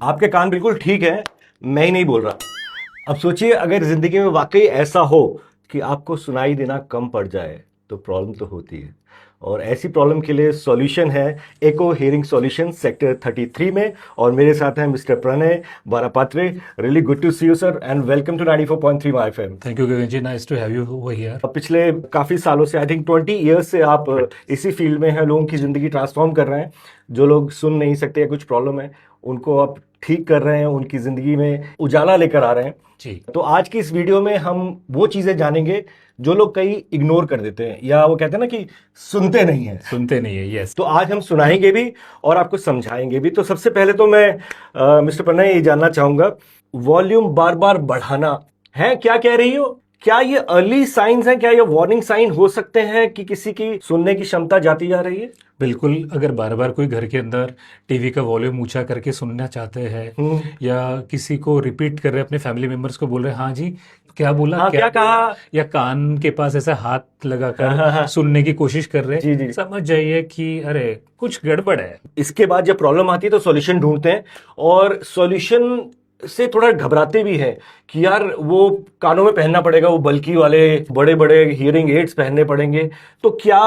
आपके कान बिल्कुल ठीक है, मैं ही नहीं बोल रहा। अब सोचिए अगर जिंदगी में वाकई ऐसा हो कि आपको सुनाई देना कम पड़ जाए तो प्रॉब्लम तो होती है। और ऐसी प्रॉब्लम के लिए सॉल्यूशन है एको हियरिंग सॉल्यूशन सेक्टर 33 में। और मेरे साथ हैं mister Pranay Barapatre. Really good to see you sir and welcome to 94.3 my FM. Thank you Gagan ji, nice to have you over here. पिछले काफी सालों से आई थिंक 20 ईयर्स से आप इसी फील्ड में हैं, लोगों की जिंदगी ट्रांसफॉर्म कर रहे हैं। जो लोग सुन नहीं सकते या कुछ प्रॉब्लम है उनको आप ठीक कर रहे हैं, उनकी जिंदगी में उजाला लेकर आ रहे हैं जी। तो आज की इस वीडियो में हम वो चीजें जानेंगे जो लोग कई इग्नोर कर देते हैं या वो कहते हैं ना कि सुनते नहीं है। सुनते नहीं है, यस। तो आज हम सुनाएंगे भी और आपको समझाएंगे भी। तो सबसे पहले तो मैं मिस्टर प्रणय ये जानना चाहूंगा, वॉल्यूम बार बार बढ़ाना है, क्या कह रही हो? क्या ये अर्ली साइंस हैं? क्या ये वार्निंग साइन हो सकते हैं कि किसी की सुनने की क्षमता जाती जा रही है? बिल्कुल, अगर बार बार कोई घर के अंदर टीवी का वॉल्यूम ऊंचा करके सुनना चाहते हैं या किसी को रिपीट कर रहे हैं, अपने फैमिली मेंबर्स को बोल रहे हैं हाँ जी क्या बोला, हाँ, क्या कहा? या कान के पास ऐसा हाथ हाँ, लगाकर सुनने की कोशिश कर रहे जी, हैं, जी। समझ जाइए कि अरे कुछ गड़बड़ है। इसके बाद जब प्रॉब्लम आती है तो सॉल्यूशन ढूंढते हैं और सॉल्यूशन से थोड़ा घबराते भी हैं कि यार वो कानों में पहनना पड़ेगा, वो बल्की वाले बड़े बड़े हियरिंग एड्स पहनने पड़ेंगे। तो क्या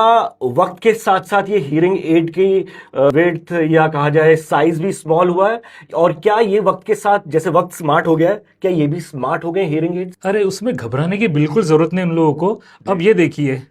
वक्त के साथ साथ ये हियरिंग एड की वेट या कहा जाए साइज भी स्मॉल हुआ है? और क्या ये वक्त के साथ, जैसे वक्त स्मार्ट हो गया है, क्या ये भी स्मार्ट हो गए हियरिंग एड्स? अरे उसमें घबराने की बिल्कुल जरूरत नहीं उन लोगों को। अब ये देखिए,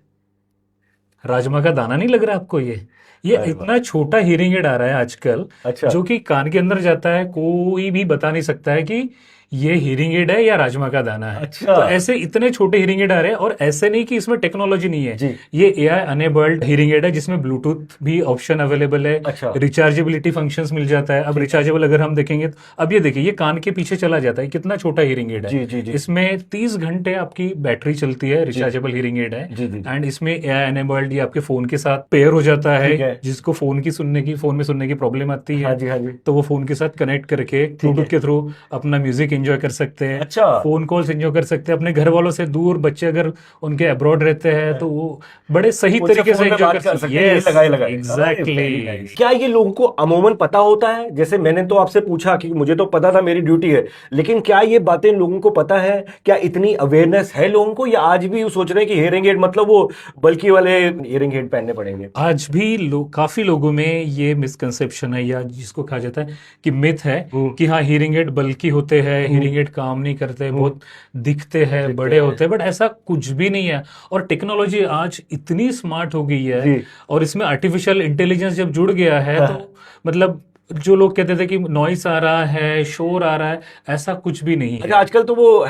राजमा का दाना नहीं लग रहा आपको? ये अरे वाह। इतना छोटा हियरिंग एड आ रहा है आजकल, अच्छा। जो कि कान के अंदर जाता है, कोई भी बता नहीं सकता है कि ये हियरिंग एड है या राजमा का दाना है। अच्छा। तो ऐसे इतने छोटे हियरिंग एड आ रहे हैं, और ऐसे नहीं कि इसमें टेक्नोलॉजी नहीं है। जी। ये एआई अनेबल्ड हियरिंग एड है जिसमें ब्लूटूथ भी ऑप्शन अवेलेबल है, अच्छा। रिचार्जेबिलिटी फंक्शंस मिल जाता है। अब रिचार्जेबल अगर हम देखेंगे तो अब ये देखिए, ये कान के पीछे चला जाता है, कितना छोटा हियरिंग एड जी, है। जी, जी। इसमें 30 घंटे आपकी बैटरी चलती है, रिचार्जेबल हियरिंग एड है। जी, जी, जी। एंड इसमें एआई एनेबल्ड, ये आपके फोन के साथ पेयर हो जाता ठीक है। है। जिसको फोन में सुनने की प्रॉब्लम आती हाँ है, जी, हाँ जी। तो वो फोन के साथ कनेक्ट करके ब्लूटूथ के थ्रू अपना म्यूजिक एंजॉय कर सकते हैं, अच्छा। फोन कॉल्स एंजॉय कर सकते हैं। अपने घर वालों से दूर बच्चे अगर उनके अब्रॉड रहते हैं तो वो बड़े सही उनसे तरीके फोन से पे एंजॉय बात कर कर सकते सकते हैं, ये हैं। लगाए लगाए। एग्जैक्टली। क्या ये लोगों को अमूमन पता होता है? जैसे मैंने तो आपसे पूछा कि मुझे तो पता था, मेरी ड्यूटी है, लेकिन क्या ये बातें लोगों को पता है? क्या इतनी अवेयरनेस है लोगों को, या आज भी वो सोच रहे हैं कि हियरिंग एड मतलब वो बल्कि वाले हियरिंग एड पहनने पड़ेंगे? आज भी काफी लोगों में ये मिसकंसेप्शन है, या जिसको कहा जाता है कि मिथ है कि हाँ हियरिंग एड बल्कि होते हैं, हियरिंग एड काम नहीं करते, बहुत दिखते हैं, बड़े होते हैं, बट ऐसा कुछ भी नहीं है। और टेक्नोलॉजी आज इतनी स्मार्ट हो गई जी। है, और इसमें आर्टिफिशियल इंटेलिजेंस जब जुड़ गया है तो मतलब जो लोग कहते थे कि नॉइस आ रहा है, शोर आ रहा है, ऐसा कुछ भी नहीं है। अच्छा, आजकल तो वो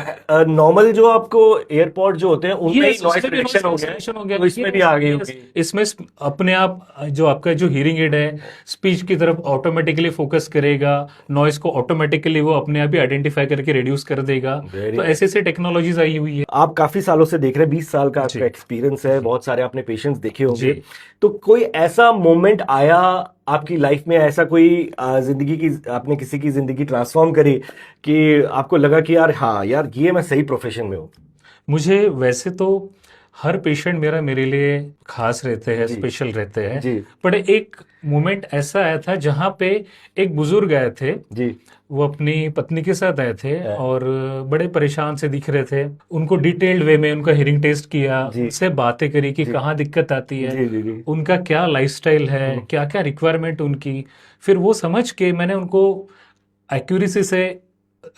नॉर्मल जो आपको एयरपॉड जो होते हैं उनमें ही नॉइस उसमें भी रिडक्शन हो cancellation गया है, तो इसमें भी आ गई होगी। इसमें अपने आप जो आपका जो हियरिंग एड है, स्पीच की तरफ ऑटोमेटिकली फोकस करेगा, नॉइस को ऑटोमेटिकली वो अपने आप ही आइडेंटिफाई करके रिड्यूस कर देगा। Very तो ऐसे ऐसे टेक्नोलॉजीज आई हुई है। आप काफी सालों से देख रहे हैं, 20 साल का जी। आपका एक्सपीरियंस है, बहुत सारे आपने पेशेंट्स देखे होंगे। जी। तो कोई ऐसा मोमेंट आया आपकी लाइफ में, ऐसा कोई जिंदगी की, आपने किसी की जिंदगी ट्रांसफॉर्म करी कि आपको लगा कि यार हाँ यार ये मैं सही प्रोफेशन में हूँ? मुझे वैसे तो हर पेशेंट मेरे लिए खास रहते हैं, जी। स्पेशल रहते हैं। जी। पर एक मोमेंट ऐसा आया था जहां पे एक बुजुर्ग आए थे। जी। वो अपनी पत्नी के साथ आए थे हाँ। और बड़े परेशान से दिख रहे थे। उनको डिटेल्ड वे में उनका हियरिंग टेस्ट किया, जी। उनसे बातें करी कि कहाँ दिक्कत आती है, जी, जी, जी। उनका क्या लाइफस्टाइल है, क्या क्या रिक्वायरमेंट उनकी। फिर वो समझ के मैंने उनको एक्यूरेसी से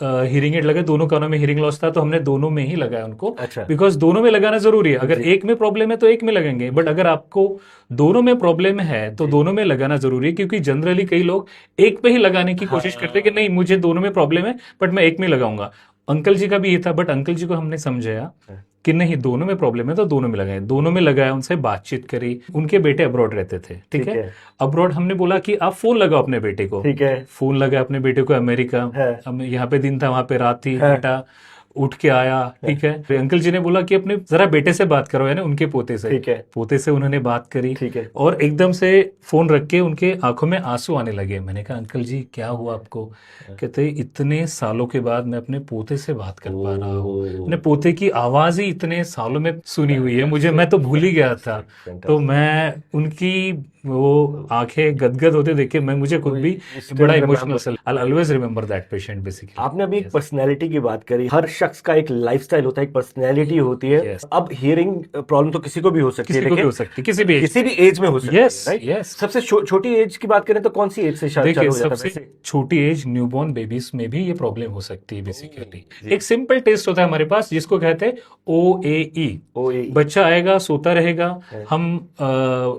हियरिंग एड लगे। दोनों कानों में हियरिंग लॉस था तो हमने दोनों में ही लगाया उनको, अच्छा। बिकॉज दोनों में लगाना जरूरी है। अगर जी। एक में प्रॉब्लम है तो एक में लगेंगे, बट अगर आपको दोनों में प्रॉब्लम है तो दोनों में लगाना जरूरी है। क्योंकि जनरली कई लोग एक पे ही लगाने की कोशिश करते हैं कि नहीं मुझे दोनों में प्रॉब्लम है बट मैं एक में लगाऊंगा। अंकल जी का भी ये था, बट अंकल जी को हमने समझाया कि नहीं दोनों में प्रॉब्लम है तो दोनों में लगाए। दोनों में लगाया, उनसे बातचीत करी। उनके बेटे अब्रॉड रहते थे, ठीक है। अब्रॉड हमने बोला कि आप फोन लगाओ अपने बेटे को। ठीक है। फोन लगा अपने बेटे को अमेरिका। है। हम यहाँ पे दिन था, वहां पे रात थी। है। बेटा उठ के आया, ठीक है, फिर अंकल जी ने बोला कि अपने जरा बेटे से बात करो, यानी उनके पोते से। ठीक है। पोते से उन्होंने बात करी, ठीक है। और एकदम से फोन रख के उनके आंखों में आंसू आने लगे। मैंने कहा अंकल जी क्या हुआ आपको? कहते इतने सालों के बाद मैं अपने पोते से बात कर पा रहा हूँ, मैंने पोते की आवाज ही इतने सालों में सुनी हुई है, मैं तो भूल ही गया था। तो मैं उनकी वो आंखें गदगद होते देख के मुझे खुद भी बड़ा emotional, I always remember that patient basically. आपने अभी एक पर्सनैलिटी की बात करी, हर शख्स का एक लाइफस्टाइल होता है, एक पर्सनैलिटी होती है। Yes. अब हियरिंग प्रॉब्लम तो किसी को भी हो सकती है, किसी को भी लेकिन हो सकती है, किसी भी किसी भी एज में हो सकती Yes, है, राइट? yes. सबसे छोटी एज की बात करें तो कौन सी एज से शायद देखिए चालू हो जाता है सबसे वैसे? छोटी एज न्यूबॉर्न बेबीज में भी ये प्रॉब्लम हो सकती है बेसिकली। एक सिंपल टेस्ट होता है हमारे पास जिसको कहते हैं OAE। OAE। बच्चा आएगा, सोता रहेगा, हम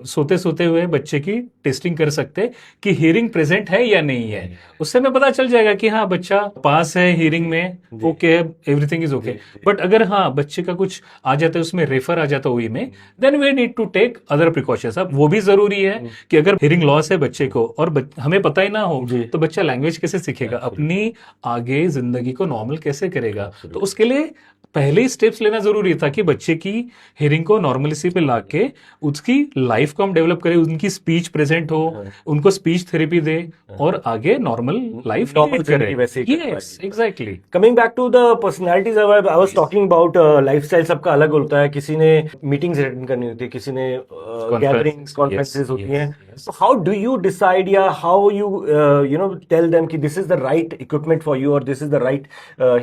सोते सोते हुए बच्चे की टेस्टिंग कर सकते हैं कि हियरिंग प्रेजेंट है या नहीं है। उससे हमें पता चल जाएगा कि हाँ बच्चा पास है हियरिंग में, okay, everything is okay. But अगर हाँ बच्चे का कुछ आ जाता है, उसमें रेफर आ जाता है OAE में, then we need to take other precautions. अब वो भी जरूरी है कि अगर हियरिंग लॉस है बच्चे को और हमें पता ही ना हो तो बच्चा लैंग्वेज कैसे सीखेगा, अपनी आगे जिंदगी को नॉर्मल कैसे करेगा। तो उसके लिए पहले ही स्टेप्स लेना जरूरी था कि बच्चे की हियरिंग को नॉर्मलिसी पे लाके उसकी लाइफ को हम डेवलप करें, उनकी स्पीच प्रेजेंट हो, उनको स्पीच थेरेपी दे और आगे नॉर्मल लाइफ Normal करें। जिंदगी वैसे ही कर yes exactly. Coming back to the personalities, I was talking about lifestyle सबका अलग होता है। किसी ने मीटिंग्स अटेंड करनी होती है, किसी ने गैदरिंग्स कॉन्फ्रेंसेस होती हैं। So how do you decide या how you tell them कि this is the right equipment for you or this is the right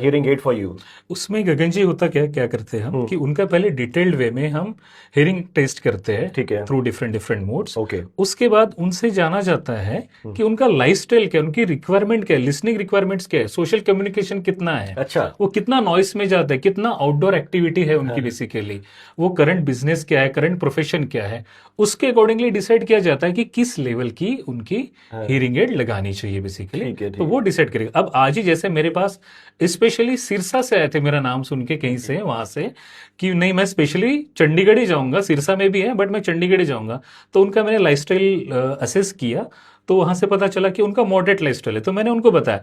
hearing aid for you? उसमें गगन जी होता क्या करते हैं हम कि उनका पहले डिटेल्ड वे में हम हियरिंग टेस्ट करते हैं, ठीक है, थ्रू डिफरेंट मोड्स। ओके। उसके बाद उनसे जाना जाता है कि उनका लाइफस्टाइल क्या है, उनकी रिक्वायरमेंट क्या है, लिसनिंग रिक्वायरमेंट्स क्या है, सोशल कम्युनिकेशन कितना है, अच्छा, वो कितना नॉइस में जाता है, कितना आउटडोर एक्टिविटी है उनकी बेसिकली, वो करंट बिजनेस क्या है, करंट प्रोफेशन क्या है, उसके अकॉर्डिंगली डिसाइड किया जाता है कि किस लेवल की उनकी हियरिंग एड लगानी चाहिए बेसिकली। तो वो डिसाइड करेगा। अब आज ही जैसे मेरे पास स्पेशली सिरसा से आए थे, मेरा नाम सुन के कहीं से वहां से कि नहीं मैं स्पेशली चंडीगढ़ ही जाऊंगा, सिरसा में भी है बट मैं चंडीगढ़ ही जाऊंगा। तो उनका मैंने लाइफस्टाइल असेस किया, तो वहां से पता चला कि उनका मॉडरेट लाइफस्टाइल है। तो मैंने उनको बताया,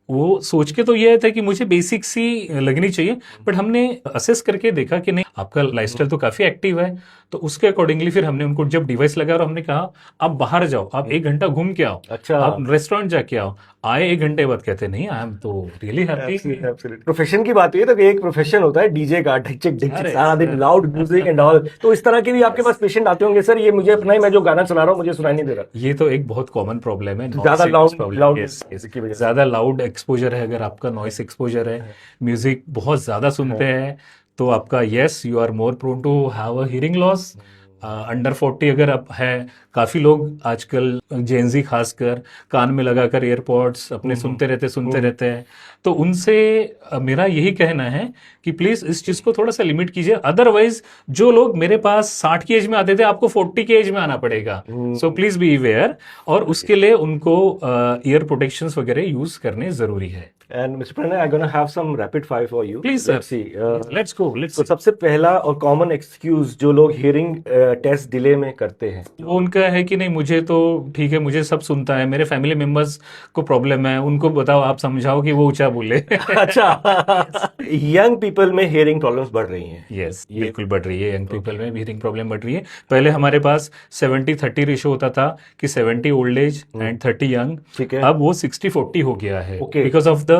वो सोच के तो ये था कि मुझे बेसिक सी लगनी चाहिए, बट हमने असेस करके देखा कि नहीं आपका लाइफस्टाइल तो काफी एक्टिव है। तो उसके अकॉर्डिंगली फिर हमने उनको जब डिवाइस लगा और हमने कहा आप बाहर जाओ, आप 1 घंटा घूम के आओ, अच्छा, आप रेस्टोरेंट जाके आओ। आए 1 घंटे बाद कहते नहीं आई एम तो रियली हैप्पी। प्रोफेशन की बात हुई तो एक प्रोफेशन होता है डीजे का, ढिक सारा दिन लाउड म्यूजिक एंड ऑल। तो इस तरह के भी आपके पास पेशेंट आते होंगे, सर ये मुझे अपना ही, मैं जो गाना सुना रहा हूँ मुझे सुनाई नहीं दे रहा। ये तो एक बहुत कॉमन प्रॉब्लम है, ज्यादा ज्यादा लाउड एक्सपोजर है। अगर आपका नॉइस एक्सपोजर है, म्यूजिक बहुत ज्यादा सुनते हैं, तो आपका yes you are more prone to have a hearing loss. Under 40 अगर आप है, काफी लोग आजकल जेनजी खासकर कान में लगाकर एयरपॉड्स अपने सुनते रहते हैं। तो उनसे मेरा यही कहना है कि प्लीज इस चीज को थोड़ा सा लिमिट कीजिए। अदरवाइज जो लोग मेरे पास 60 की एज में आते थे, आपको 40 की एज में आना पड़ेगा। सो प्लीज बी अवेयर, और उसके लिए उनको ईयर प्रोटेक्शंस वगैरह यूज करने जरूरी है। And Mr. Pranay, I'm gonna have some rapid fire for you. Please, sir. Let's see. Let's go. तो सबसे पहला और कॉमन एक्सक्यूज जो लोग हियरिंग टेस्ट डिले में करते हैं, वो उनका है कि नहीं मुझे तो ठीक है, मुझे सब सुनता है, मेरे फैमिली मेंबर्स को प्रॉब्लम है, उनको बताओ, आप समझाओ कि वो ऊंचा बोले। अच्छा, यंग पीपल में हियरिंग प्रॉब्लम्स बढ़ रही हैं। यस, बिल्कुल बढ़ रही है, यंग पीपल में हियरिंग प्रॉब्लम बढ़ रही है। पहले हमारे पास 70-30 रेशो होता था कि 70 ओल्ड एज एंड 30 यंग, ठीक है, अब वो 60-40 हो गया है because of the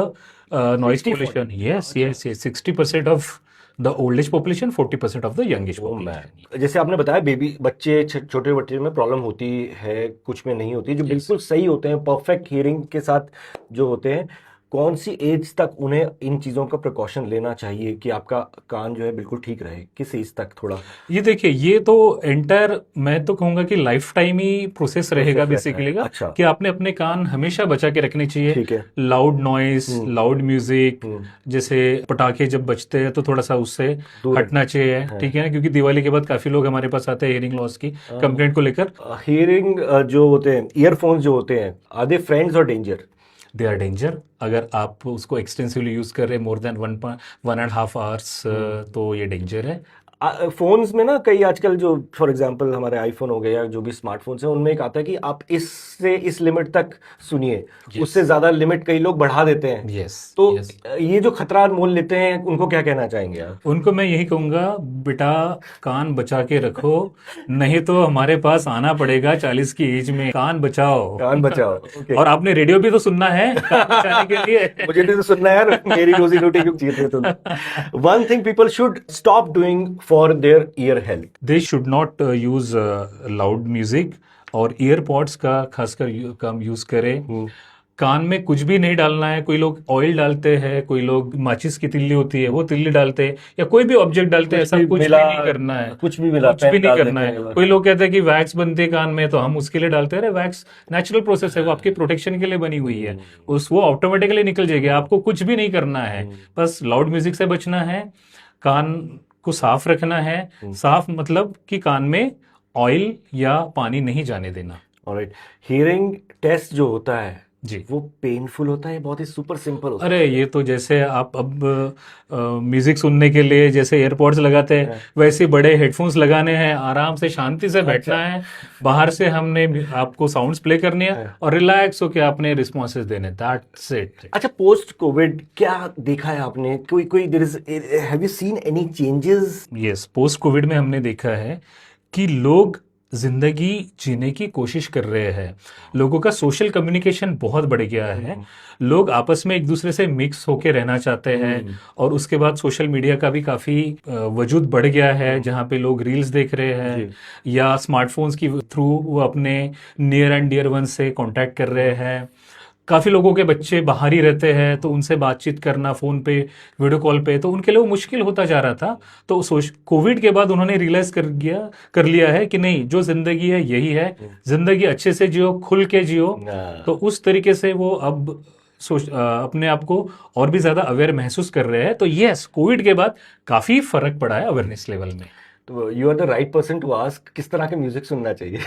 noise pollution. Yes 60% of the old age population, 40% of the young age population. जैसे आपने बताया बच्चे छोटे बच्चे में प्रॉब्लम होती है, कुछ में नहीं होती, जो बिल्कुल सही होते हैं, परफेक्ट हियरिंग के साथ जो होते हैं, कौन सी एज तक उन्हें इन चीज़ों का प्रिकॉशन लेना चाहिए कि आपका कान जो है बिल्कुल ठीक रहे? किस एज तक थोड़ा? ये देखिए, ये तो एंटायर मैं तो कहूंगा कि लाइफ टाइम ही प्रोसेस रहेगा बेसिकली का। अच्छा, कि आपने अपने कान हमेशा बचा के रखने चाहिए। ठीक है, लाउड नॉइस, लाउड म्यूजिक, जैसे पटाखे जब बजते हैं तो थोड़ा सा उससे हटना चाहिए, ठीक है, क्योंकि दिवाली के बाद काफी लोग हमारे पास आते हैं हियरिंग लॉस की कंप्लेंट को लेकर। हियरिंग जो होते हैं, ईयरफोन्स जो होते हैं, आर दे फ्रेंड्स और डेंजर? They are danger. अगर आप उसको एक्सटेंसिवली यूज कर रहे हैं मोर देन 1.5 आवर्स, तो ये डेंजर है। फोन्स में ना कई आजकल जो फॉर एग्जांपल हमारे आईफोन हो गए या जो भी स्मार्टफोन्स हैं, उनमें एक आता है कि आप इस से इस लिमिट तक सुनिए, उससे ज्यादा लिमिट कई लोग बढ़ा देते हैं। यस तो ये जो खतरा मोल लेते हैं उनको क्या कहना चाहेंगे आप? उनको मैं यही कहूंगा, बेटा कान बचा के रखो, नहीं तो हमारे पास आना पड़ेगा 40 की एज में। कान बचाओ, कान बचाओ। ओके। और आपने रेडियो भी तो सुनना है कान बचाने के लिए। मुझे भी तो सुनना है यार, मेरी रोजी रोटी क्यों जीते तुम? One thing people should stop doing for their year health. They should not use loud music, और ईयरपॉड्स का खासकर कम यूज करें। कान में कुछ भी नहीं डालना है। कोई लोग ऑयल डालते हैं, कोई लोग माचिस की तिल्ली होती है वो तिल्ली डालते हैं, या कोई भी ऑब्जेक्ट डालते हैं, ऐसा कुछ भी नहीं करना है। कुछ भी मिला, कुछ भी नहीं करना है। कोई लोग कहते हैं कि वैक्स बनती है कान में तो हम उसके लिए डालते हैं। अरे वैक्स नेचुरल प्रोसेस है, वो आपके प्रोटेक्शन के लिए बनी हुई है, वो ऑटोमेटिकली निकल जाएगी। आपको कुछ भी नहीं करना है, बस लाउड म्यूजिक से बचना है, कान को साफ रखना है। साफ मतलब कि कान में ऑयल या पानी नहीं जाने देना। ऑलराइट। हियरिंग टेस्ट जो होता है जी, वो पेनफुल होता है, बहुत ही सुपर सिंपल होता है? अरे ये तो जैसे आप अब म्यूजिक सुनने के लिए जैसे एयरपॉड्स लगाते हैं, वैसे बड़े हेडफोन्स लगाने हैं, आराम से शांति से बैठना है। बाहर से हमने आपको साउंड्स प्ले करने हैं और रिलैक्स होकर आपने रिस्पॉन्सेज देने, दैट्स इट। अच्छा, पोस्ट कोविड क्या देखा है आपने? कोई there is, have you seen any changes? Yes, post covid में हमने देखा है कि लोग जिंदगी जीने की कोशिश कर रहे हैं। लोगों का सोशल कम्युनिकेशन बहुत बढ़ गया है। लोग आपस में एक दूसरे से मिक्स होके रहना चाहते हैं, और उसके बाद सोशल मीडिया का भी काफी वजूद बढ़ गया है, जहाँ पे लोग रील्स देख रहे हैं या स्मार्टफोन्स की थ्रू वो अपने नियर एंड डियर वन से कांटेक्ट कर रहे हैं। काफी लोगों के बच्चे बाहर ही रहते हैं, तो उनसे बातचीत करना फोन पे, वीडियो कॉल पे, तो उनके लिए वो मुश्किल होता जा रहा था। तो कोविड के बाद उन्होंने रियलाइज कर लिया है कि नहीं, जो जिंदगी है यही है, जिंदगी अच्छे से जियो, खुल के जियो। तो उस तरीके से वो अब अपने आप को और भी ज्यादा अवेयर महसूस कर रहे हैं। तो यस, कोविड के बाद काफी फर्क पड़ा है अवेयरनेस लेवल में। तो you are the right person to ask किस तरह के म्यूजिक सुनना चाहिए।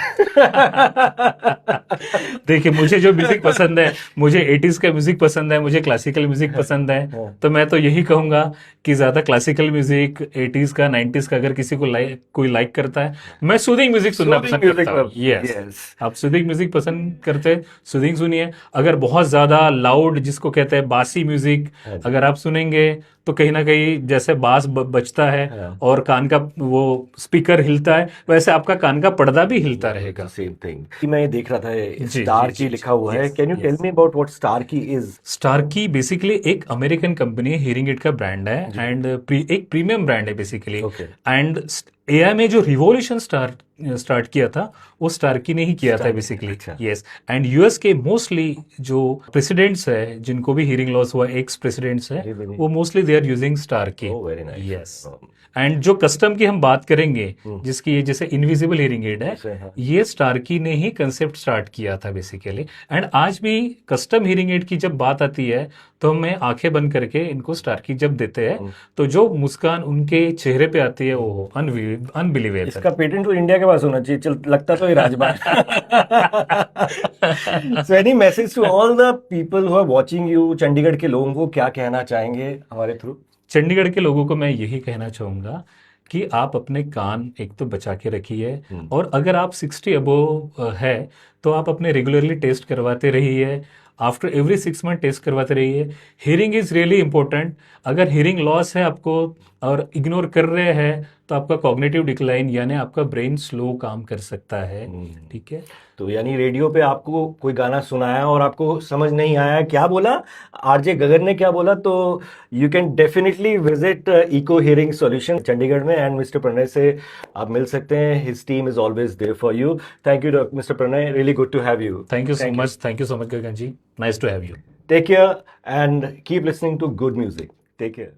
देखिए, मुझे जो म्यूजिक पसंद है, मुझे 80s का म्यूजिक पसंद है, मुझे क्लासिकल म्यूजिक पसंद है, तो मैं तो यही कहूंगा कि ज्यादा क्लासिकल म्यूजिक 80s का 90s का अगर किसी को कोई लाइक करता है, मैं सूदिंग म्यूजिक सुनना पसंद करता हूँ। यस, आप सूदिंग म्यूजिक पसंद करते हैं, सूदिंग सुनिए। अगर बहुत ज्यादा लाउड, जिसको कहते हैं बासी म्यूजिक, अगर आप सुनेंगे तो कहीं ना कहीं जैसे बास बजता है और कान का वो स्पीकर हिलता है, वैसे आपका कान का पर्दा भी हिलता रहेगा। Same thing. मैं ये देख रहा था स्टार की लिखा हुआ है। Can you tell me about what Starkey is? Starkey basically एक अमेरिकन कंपनी है, हियरिंग एड का ब्रांड है, एंड एक प्रीमियम ब्रांड है बेसिकली। एंड एआई में जो रिवॉल्यूशन स्टार्ट किया था वो स्टार की ने ही किया था बेसिकली। यस, एंड यूएस के मोस्टली जो प्रेसिडेंट्स है, जिनको भी हियरिंग लॉस हुआ, एक्स प्रेसिडेंट्स है, वो mostly they are using Starkey. Yes, and जो कस्टम की हम बात करेंगे, जिसकी ये जैसे इनविजिबल हियरिंग एड है, ये स्टार की ने ही कंसेप्ट स्टार्ट किया था बेसिकली। एंड आज भी कस्टम हियरिंग एड की जब बात आती है तो हमें आंखें बंद करके इनको स्टार की जब देते हैं, तो जो मुस्कान उनके चेहरे पे आती है वो अनबिलीवेबल। इसका पेटेंट तो इंडिया के पास होना चाहिए। चल, लगता तो ये Rajbagh. So any message to all the people who are watching you? Chandigarh के लोगों को क्या कहना चाहेंगे हमारे थ्रू? चंडीगढ़ के लोगों को मैं यही कहना चाहूंगा कि आप अपने कान एक तो बचा के रखिए, और अगर आप 60 अबोव है तो आप अपने रेगुलरली टेस्ट करवाते रहिए। आफ्टर एवरी 6 मंथ टेस्ट करवाते रहिए। Hearing is really important. अगर हियरिंग लॉस है आपको और इग्नोर कर रहे हैं तो आपका कॉग्निटिव डिक्लाइन, यानी आपका ब्रेन स्लो काम कर सकता है। ठीक है, तो यानी रेडियो पे आपको कोई गाना सुनाया और आपको समझ नहीं आया क्या बोला, आरजे गगन ने क्या बोला, तो you can definitely visit Echo hearing solution Chandigarh में, एंड मिस्टर प्रणय से आप मिल सकते हैं। His team is always there for you. Thank you mister Pranay, really good to have you. Thank you so much, thank you so much Gagan ji, nice to have you. Take care and keep listening to good music. Take care.